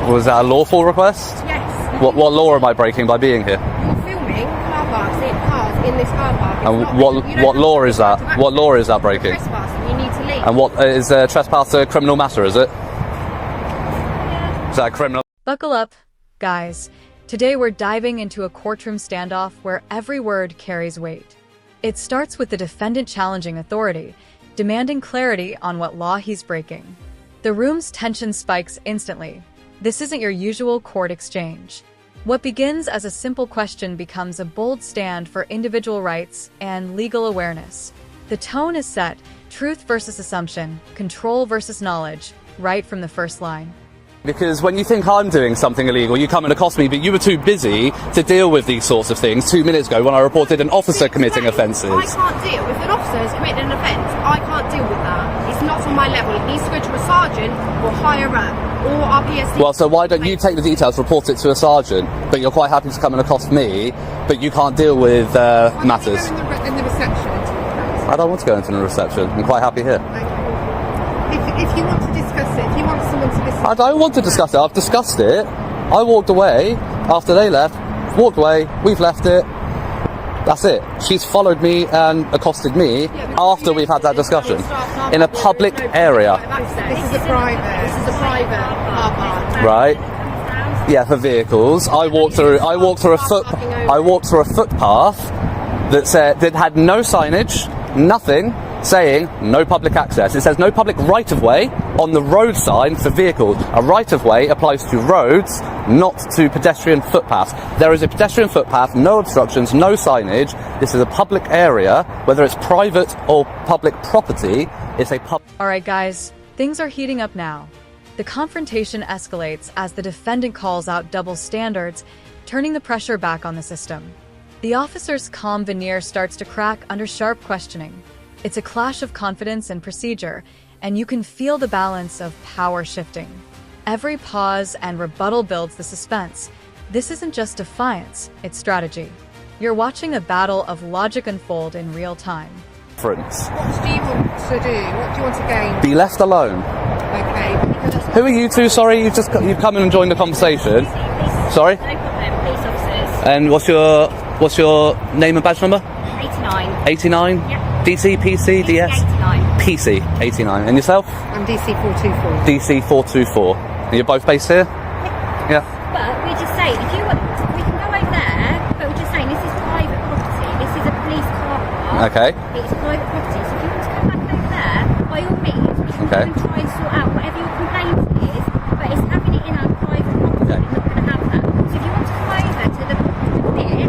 Was that a lawful request? Yes. What law am I breaking by being here? You're filming car parks in this car park. And what law is that? What law is that breaking? Trespassing, you need to leave. And what is trespass a criminal matter, is it? Is that a criminal? Buckle up, guys. Today we're diving into a courtroom standoff where every word carries weight. It starts with the defendant challenging authority, demanding clarity on what law he's breaking. The room's tension spikes instantly. This isn't your usual court exchange. What begins as a simple question becomes a bold stand for individual rights and legal awareness. The tone is set, truth versus assumption, control versus knowledge, right from the first line. Because when you think I'm doing something illegal, you come and accost me, but you were too busy to deal with these sorts of things 2 minutes ago when I reported an officer committing offences. I can't deal. If an officer has committed an offence, I can't deal with that. It's not on my level. It needs to go to a sergeant or higher up or our PSD. Well, so why don't you take the details, report it to a sergeant, but you're quite happy to come and accost me, but you can't deal with matters? In the reception. I don't want to go into the reception. I'm quite happy here. Okay. If you want to discuss it, if you want someone to listen... I don't want to discuss it. I've discussed it. I walked away after they left. Walked away. We've left it. That's it. She's followed me and accosted me after we've had that discussion in a public area. This is a private car park. Right. Yeah, for vehicles. I walked through a footpath that had no signage, nothing, saying no public access. It says no public right-of-way on the road sign for vehicles. A right-of-way applies to roads, not to pedestrian footpaths. There is a pedestrian footpath, no obstructions, no signage. This is a public area, whether it's private or public property. It's a pub. All right, guys, things are heating up now. The confrontation escalates as the defendant calls out double standards, turning the pressure back on the system. The officer's calm veneer starts to crack under sharp questioning. It's a clash of confidence and procedure, and you can feel the balance of power shifting. Every pause and rebuttal builds the suspense. This isn't just defiance, it's strategy. You're watching a battle of logic unfold in real time. What do you want to do? What do you want to gain? Be left alone. Okay. Who are you two? Sorry, you've come in and joined the conversation. Sorry? No problem, police officers. And what's your name and badge number? 89. 89? Yep. DC, PC, DS? 89. PC, 89. And yourself? I'm DC 424. DC 424. And you're both based here? Yeah. But we're just saying, if you want, we can go over there, but we're just saying this is private property. This is a police car park. Okay. It's private property. So if you want to come back over there, by all means, we can go and try and sort out whatever your complaint is, but it's having it in our private property. Okay. We're not going to have that. So if you want to come over to the foyer,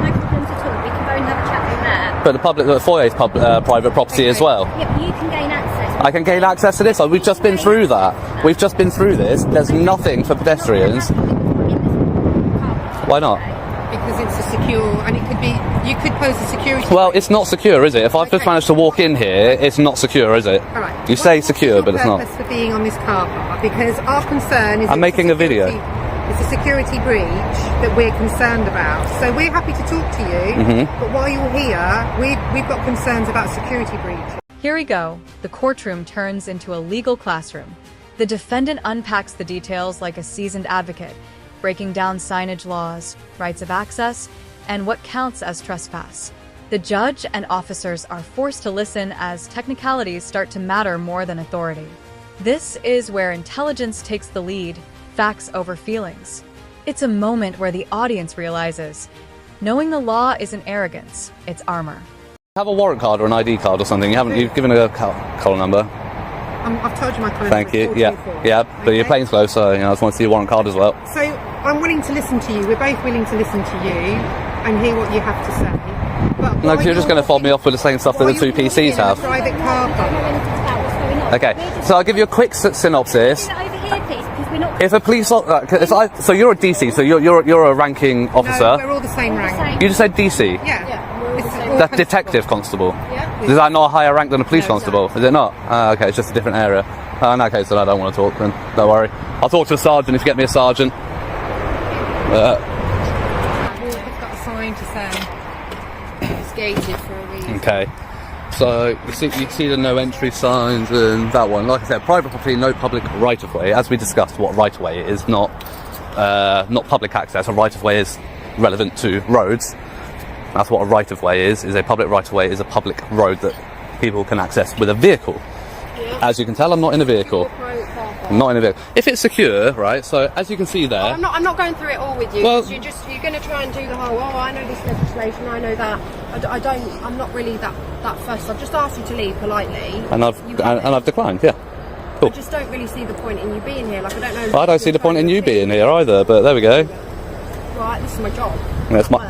no problems at all. We can go and have a chat over there. But the foyer is private property as well. Yeah, but you can gain access. I can gain access to this. We've just been through that. We've just been through this. There's nothing for pedestrians. Why not? Because it's a secure, and it could be, you could pose a security. Well, it's not secure, is it? If I've just managed to walk in here, it's not secure, is it? All right. You say secure, but it's not. What's your purpose for being on this car park? Because our concern is... I'm making a video. It's a security breach that we're concerned about. So we're happy to talk to you, but while you're here, we've got concerns about security breach. Here we go. The courtroom turns into a legal classroom. The defendant unpacks the details like a seasoned advocate, breaking down signage laws, rights of access, and what counts as trespass. The judge and officers are forced to listen as technicalities start to matter more than authority. This is where intelligence takes the lead, facts over feelings. It's a moment where the audience realizes, knowing the law isn't arrogance, it's armor. Have a warrant card or an ID card or something. You've given a collar number. I've told you my collar Thank number. you. Yeah. But your plane's close, so I just want to see your warrant card as well. So I'm willing to listen to you. We're both willing to listen to you and hear what you have to say. But No, because you're just going to fob me off with the same stuff that the two PCs have. Private car park. Okay, so I'll give you a quick synopsis. Over here, please, because we're not. If a police, so you're a DC, so you're a ranking officer. No, we're all the same rank. You just said DC. Yeah. That's detective constable. Yeah. Is that not a higher rank than a police No, constable? Is it not? Okay, it's just a different area. In that case, then I don't want to talk. Then don't worry. I'll talk to a sergeant if you get me a sergeant. We've got a sign to say it's gated for a reason. Okay. So you see the no entry signs and that one. Like I said, private property, no public right of way. As we discussed, what right of way is not public access. A right of way is relevant to roads. That's what a right of way is. Is a public right of way is a public road that people can access with a vehicle. Yeah. As you can tell, I'm not in a vehicle. I'm not in a vehicle. If it's secure, right? So as you can see there. I'm not going through it all with you. Well, you're going to try and do the whole. Oh, I know this legislation. I know that. I'm not really that fussed. I've just asked you to leave politely. And I've declined. Yeah. Cool. I just don't really see the point in you being here. Like I don't know. Well, I don't see the point in you being here either. But there we go. Right, this is my job.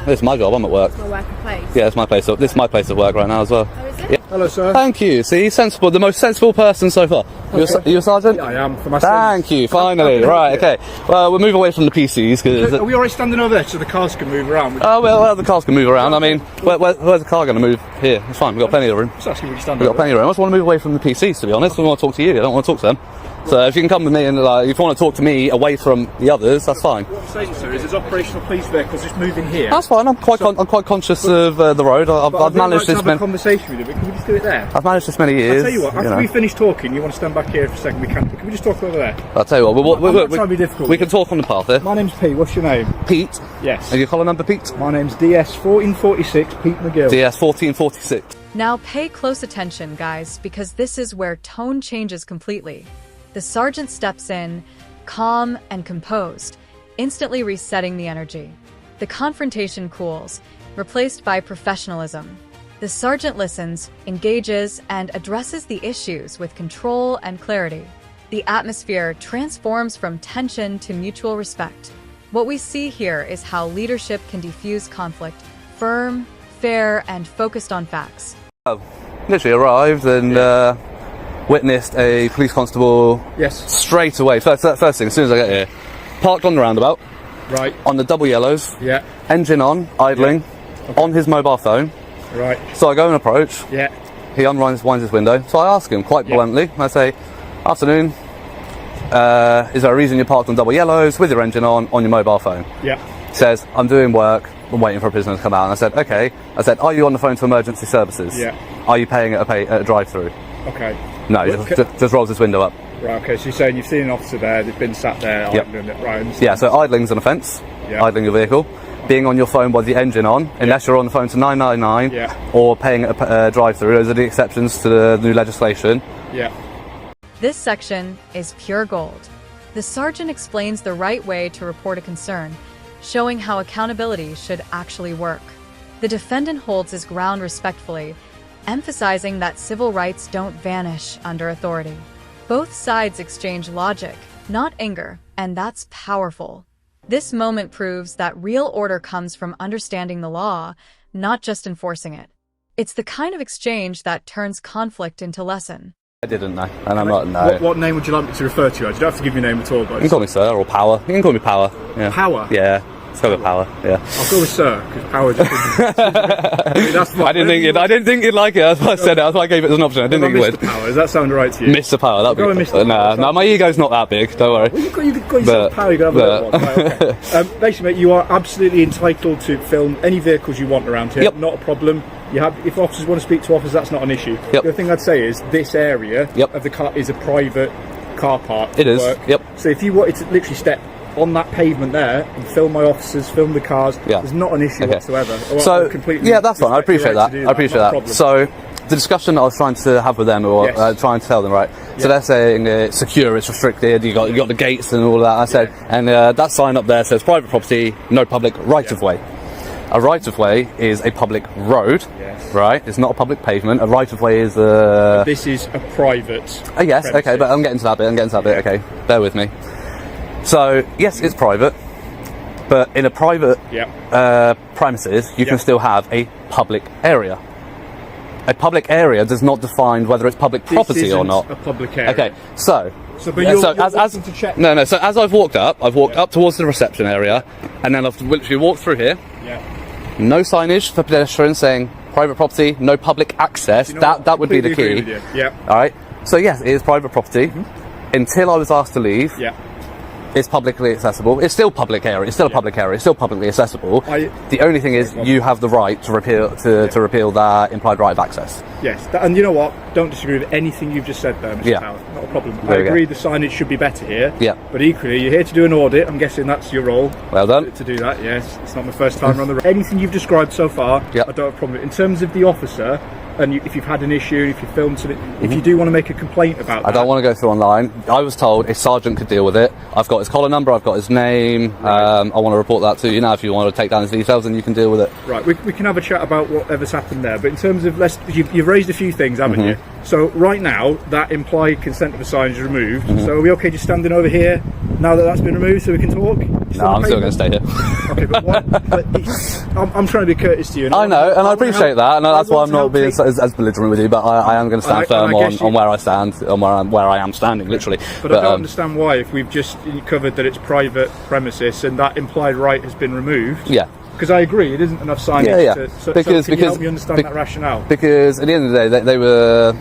It's my job. I'm at work. It's my working place. Yeah, it's my place. This is my place of work right now as well. Oh, is it? Yeah. Hello, sir. Thank you. See, sensible. The most sensible person so far. You a sergeant? Yeah, I am. For my Thank you. Finally. Right. Okay. Well, we'll move away from the PCs because. Are we already standing over there so the cars can move around? Oh well, the cars can move around. I mean, where's the car going to move? Here. It's fine. We've got plenty of room. It's actually really standing. We've got plenty of room. I just want to move away from the PCs, to be honest. I want to talk to you. I don't want to talk to them. So if you can come with me and if you want to talk to me away from the others, that's fine. What I'm saying, sir, is there's operational police vehicles just moving here. That's fine. I'm quite conscious of the road. I've managed this. Have a conversation with you, but can we just do it there? I've managed this many years. I'll tell you what. After we finish talking, you want to stand back here for a second. We can. Can we just talk over there? I'll tell you what. I'm not trying to be difficult. We can talk on the path here. My name's Pete. What's your name? Pete. Yes. And your collar number, Pete? My name's DS1446. Pete McGill. DS1446. Now pay close attention, guys, because this is where tone changes completely. The sergeant steps in, calm and composed, instantly resetting the energy. The confrontation cools, replaced by professionalism. The sergeant listens, engages, and addresses the issues with control and clarity. The atmosphere transforms from tension to mutual respect. What we see here is how leadership can diffuse conflict, firm, fair, and focused on facts. Literally arrived and witnessed a police constable. Yes. Straight away. First thing, as soon as I get here, parked on the roundabout. Right. On the double yellows. Yeah. Engine on, idling, on his mobile phone. Right. So I go and approach. Yeah. He winds his window. So I ask him quite bluntly. I say, "Afternoon. Is there a reason you're parked on double yellows with your engine on your mobile phone?" Yeah. He says, "I'm doing work. I'm waiting for a prisoner to come out." And I said, "Okay." I said, "Are you on the phone to emergency services?" Yeah. "Are you paying at a drive-through?" Okay. No, just rolls his window up. Right, okay, so you're saying you've seen an officer there, they've been sat there, Yep. idling it, right? Yeah, so idling's an offence, idling your vehicle. Being on your phone with the engine on, unless you're on the phone to 999, or paying at a drive-through, those are the exceptions to the new legislation. Yeah. This section is pure gold. The sergeant explains the right way to report a concern, showing how accountability should actually work. The defendant holds his ground respectfully, emphasizing that civil rights don't vanish under authority. Both sides exchange logic, not anger, and that's powerful. This moment proves that real order comes from understanding the law, not just enforcing it. It's the kind of exchange that turns conflict into lesson. I didn't know, and I'm not, no. What name would you like me to refer to? You don't have to give your name at all, but... You can call me Sir, or Power. You can call me Power. Yeah. Power? Yeah. Let's go with Power, yeah. I'll go with Sir, because Power just isn't... I didn't think you'd like it, that's why I said it, that's why I gave it as an option. I didn't think you would. Mr. Power, does that sound right to you? Mr. Power, that'd be Go with Mr. Power. No, my ego's not that big, don't worry. Well, you've got yourself Power, you can have a little one. Right, okay. Basically, mate, you are absolutely entitled to film any vehicles you want around here. Yep. Not a problem. If officers want to speak to officers, that's not an issue. Yep. The other thing I'd say is this area of the car is a private car park. It is, yep. So if you wanted to literally step on that pavement there and film my officers, film the cars, there's not an issue whatsoever. So, that's fine, I appreciate that. I appreciate that. So, the discussion I was trying to have with them, or trying to tell them, right? So they're saying it's secure, it's restricted, you got the gates and all that. I said, and that sign up there says private property, no public right of way. A right of way is a public road, right? It's not a public pavement. A right of way is a. This is a private. Yes, premises. okay, but I'm getting to that bit. Okay, bear with me. So yes, it's private, but in a private premises, you can still have a public area. A public area does not define whether it's public property or not. A public area. Okay, so as to check. No. So as I've walked up towards the reception area, and then I've literally walked through here. Yeah. No signage for pedestrians saying private property, no public access. That would be the key. Yeah. All right. So yes, it is private property until I was asked to leave. Yeah. It's publicly accessible. It's still public area. It's still a public area. It's still publicly accessible. The only thing is, you have the right to repeal repeal that implied right of access. Yes, and you know what? Don't disagree with anything you've just said there, Mr. Towers. Not a problem. I agree the signage should be better here. Yeah. But equally, you're here to do an audit. I'm guessing that's your role. Well done. To do that, yes. It's not my first time on the road. Anything you've described so far, I don't have a problem with. In terms of the officer, and if you've had an issue, if you filmed something, if you do want to make a complaint about that. I don't want to go through online. I was told a sergeant could deal with it. I've got his collar number, I've got his name. I want to report that to you now. If you want to take down his details, then you can deal with it. Right, we can have a chat about whatever's happened there. But in terms of, you've raised a few things, haven't you? So right now, that implied consent of a sign is removed. So are we okay just standing over here now that that's been removed so we can talk? No, I'm still going to stay here. Okay, but I'm trying to be courteous to you. I know, and I appreciate that, and that's why I'm not being as belligerent with you. But I am going to stand firm on where I stand, on where I am standing, literally. But I don't understand why, if we've just covered that it's private premises and that implied right has been removed. Yeah. Because I agree, it isn't enough signage. So can you help me understand that rationale? Because at the end of the day, they were.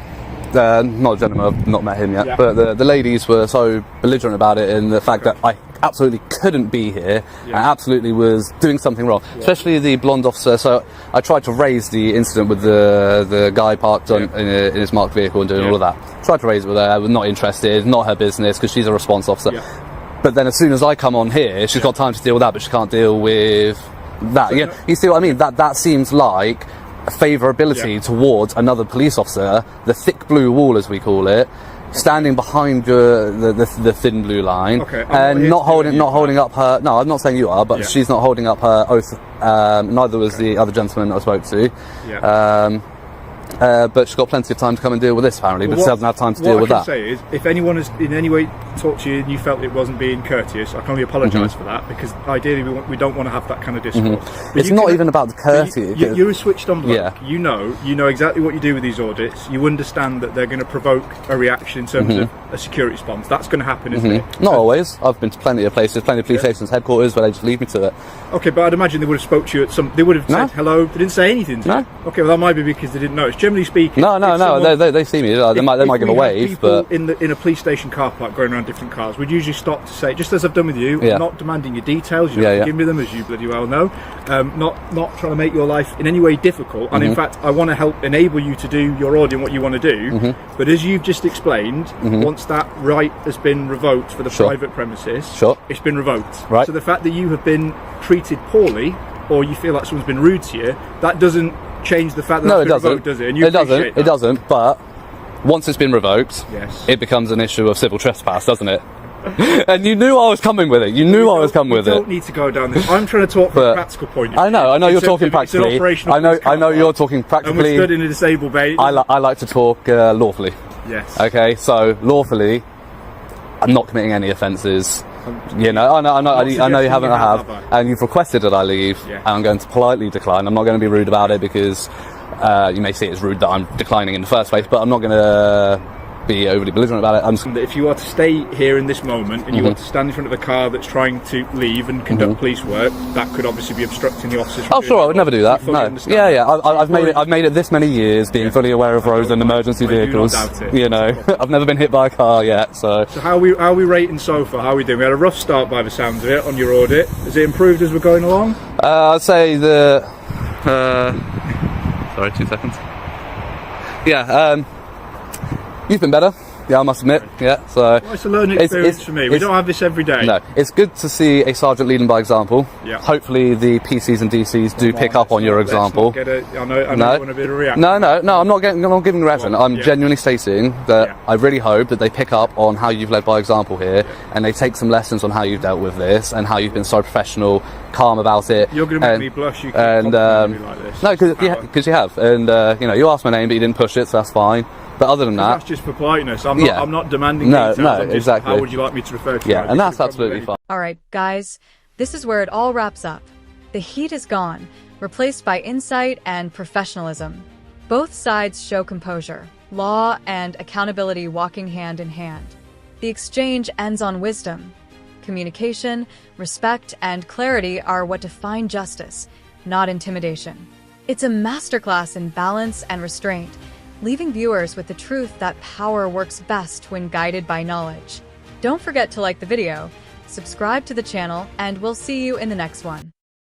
Not a gentleman, I've not met him yet, but the ladies were so belligerent about it, and the fact that I absolutely couldn't be here and absolutely was doing something wrong, especially the blonde officer. So I tried to raise the incident with the guy parked in his marked vehicle and doing all of that. Tried to raise it with her, I was not interested, not her business, because she's a response officer. But then as soon as I come on here, she's got time to deal with that, but she can't deal with that. So you see what I mean? That seems like favourability towards another police officer, the thick blue wall as we call it, standing behind the thin blue line, and not holding up her. No, I'm not saying you are, but she's not holding up her oath. Neither was the other gentleman I spoke to. But she's got plenty of time to come and deal with this, apparently, but she doesn't have time to deal with that. What I can say is, if anyone has in any way talked to you and you felt it wasn't being courteous, I can only apologise for that, because ideally we don't want to have that kind of discourse. It's not even about the courtesy. You're a switched on bloke. You know exactly what you do with these audits. You understand that they're going to provoke a reaction in terms of a security response. That's going to happen, isn't it? Not always. I've been to plenty of places, plenty of police stations, headquarters, where they just leave me to it. Okay, but I'd imagine they would have spoke to you at some. They would have said hello. They didn't say anything to you. Okay, well that might be because they didn't notice. Generally speaking, no. They see me. They might give a wave. But in a police station car park going around different cars, we'd usually stop to say, just as I've done with you, I'm not demanding your details. You don't have to give me them, as you bloody well know. Not trying to make your life in any way difficult. And in fact, I want to help enable you to do your audit and what you want to do. But as you've just explained, once that right has been revoked for the private premises, it's been revoked. Right. So the fact that you have been treated poorly, or you feel like someone's been rude to you, that doesn't change the fact that it's been revoked, does it? And you It doesn't. But once it's been revoked, it becomes an issue of civil trespass, doesn't it? And you knew I was coming with it. You knew I was coming with it. You don't need to go down this. I'm trying to talk from a practical point of view. I know you're talking practically. I know you're talking practically. And we're stood in a disabled bay. I like to talk lawfully. Yes. Okay, so lawfully, I'm not committing any offences. I know you haven't. I have, and you've requested that I leave, and I'm going to politely decline. I'm not going to be rude about it, because you may see it as rude that I'm declining in the first place, but I'm not going to be overly belligerent about it. If you are to stay here in this moment and you want to stand in front of a car that's trying to leave and conduct police work, that could obviously be obstructing the officers. Oh, sure, I would never do that. No. I've made it this many years, being fully aware of roads and emergency vehicles. I've never been hit by a car yet. So how are we rating so far? How are we doing? We had a rough start by the sounds of it on your audit. Has it improved as we're going along? I'd say the. Sorry, 2 seconds. You've been better. Yeah, I must admit. Yeah, so well, it's a learning experience for me. We don't have this every day. No, it's good to see a sergeant leading by example. Yeah. Hopefully, the PCs and DCs do pick up on your example. I know you want a bit of a reaction. No, I'm not giving a reaction. I'm genuinely stating that I really hope that they pick up on how you've led by example here, and they take some lessons on how you've dealt with this and how you've been so professional, calm about it. You're going to make me blush. You can compliment me like this. No, because you have, and you asked my name, but you didn't push it, so that's fine. But other than that, that's just for politeness. I'm not demanding details. No, exactly. How would you like me to refer to you? Yeah, and that's absolutely fine. All right, guys, this is where it all wraps up. The heat is gone, replaced by insight and professionalism. Both sides show composure, law and accountability walking hand in hand. The exchange ends on wisdom. Communication, respect, and clarity are what define justice, not intimidation. It's a masterclass in balance and restraint, leaving viewers with the truth that power works best when guided by knowledge. Don't forget to like the video, subscribe to the channel, and we'll see you in the next one.